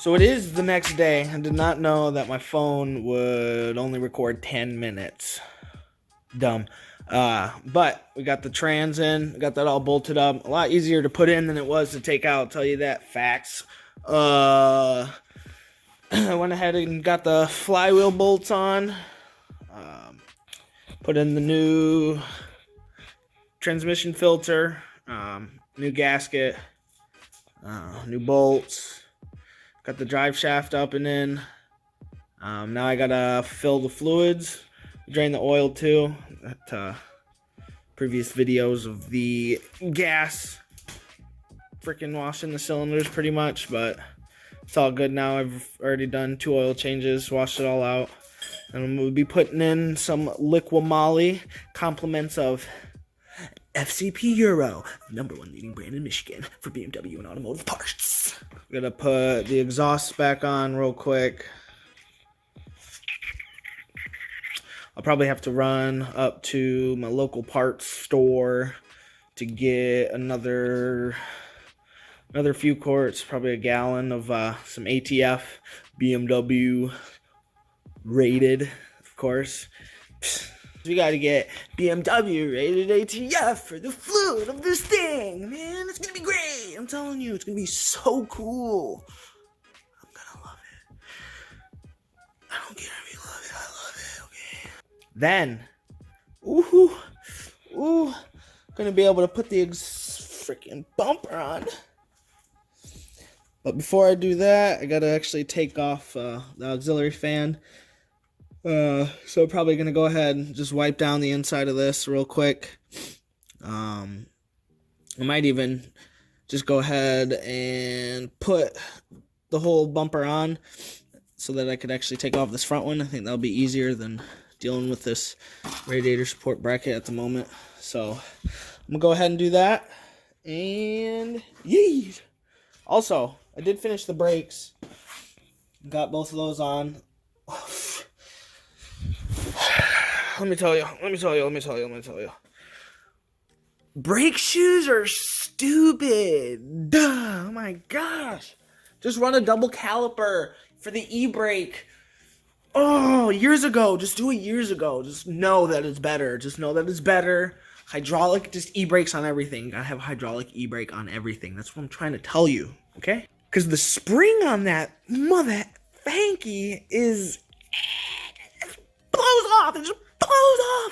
So it is the next day. I did not know that my phone would only record 10 minutes. Dumb. But we got the trans in. We got that all bolted up. A lot easier to put in than it was to take out. I'll tell you that. Facts. I went ahead and got the flywheel bolts on. Put in the new transmission filter. New gasket. New bolts. Got the drive shaft up and in. Now I gotta fill the fluids, drain the oil too. Previous videos of the gas freaking washing the cylinders pretty much, but it's all good now. I've already done 2 oil changes, washed it all out. And I'm gonna be putting in some Liqui-Moly, compliments of FCP Euro, #1 leading brand in Michigan for BMW and automotive parts. I'm gonna put the exhaust back on real quick. I'll probably have to run up to my local parts store to get another few quarts, probably a gallon of some ATF, BMW rated, of course. We gotta get BMW rated ATF for the fluid of this thing, man. It's gonna be great. I'm telling you, it's gonna be so cool. I'm gonna love it. I don't care if you love it, I love it, okay? Then, gonna be able to put the freaking bumper on. But before I do that, I gotta actually take off the auxiliary fan. So I'm probably going to go ahead and just wipe down the inside of this real quick. I might even just go ahead and put the whole bumper on so that I could actually take off this front one. I think that'll be easier than dealing with this radiator support bracket at the moment. So I'm going to go ahead and do that. And yee! Also, I did finish the brakes. Got both of those on. Let me tell you. Brake shoes are stupid. Duh, oh my gosh. Just run a double caliper for the e-brake. Oh, years ago. Just do it years ago. Just know that it's better. Hydraulic, just e-brakes on everything. Gotta have hydraulic e-brake on everything. That's what I'm trying to tell you, okay? Because the spring on that mother fanky is... blows off.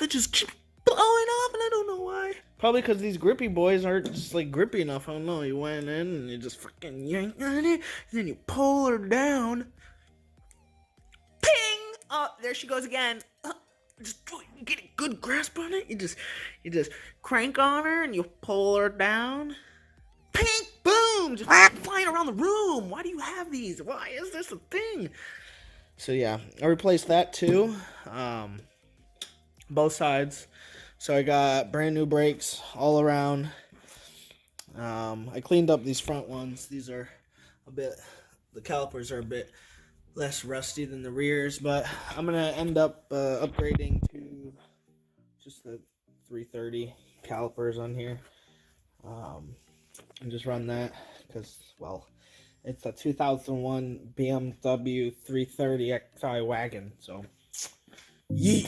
It just keeps blowing off, and I don't know why. Probably because these grippy boys aren't just like grippy enough. I don't know. You went in and you just freaking yank on it, and then you pull her down. Ping! Oh, there she goes again. Just you get a good grasp on it. You just crank on her and you pull her down. Ping! Boom! Just flying around the room. Why do you have these? Why is this a thing? So yeah, I replaced that too. Both sides. So I got brand new brakes all around. I cleaned up these front ones. These are the calipers are a bit less rusty than the rears, but I'm going to end up upgrading to just the 330 calipers on here. And just run that because, well, it's a 2001 BMW 330 Xi wagon, so yeah.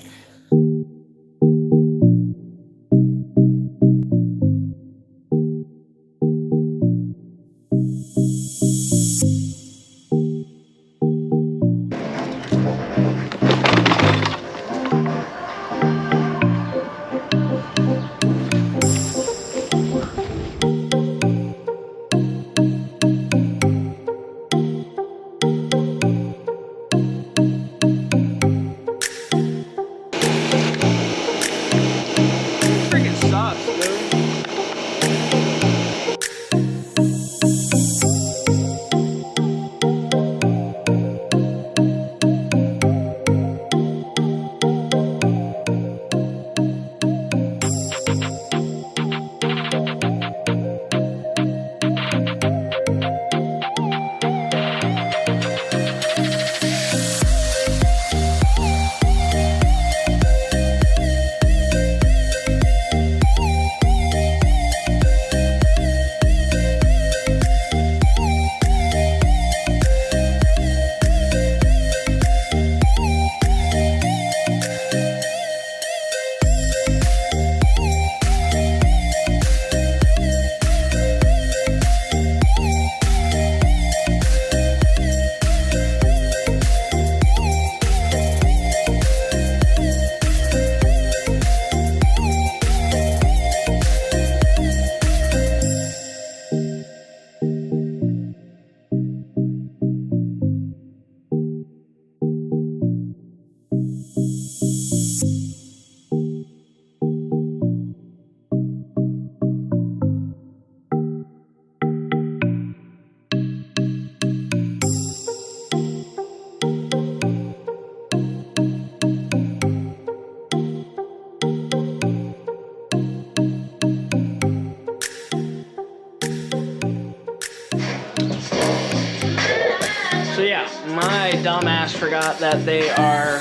My dumbass forgot that they are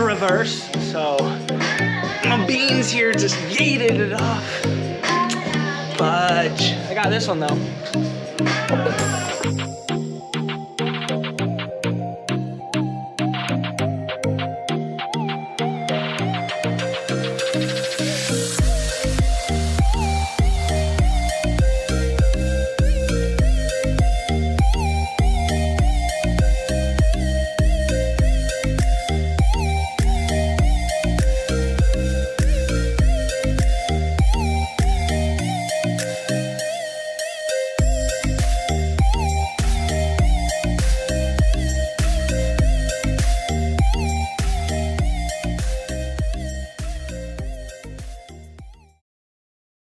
reverse, so my beans here just yeeted it off. Fudge. I got this one though.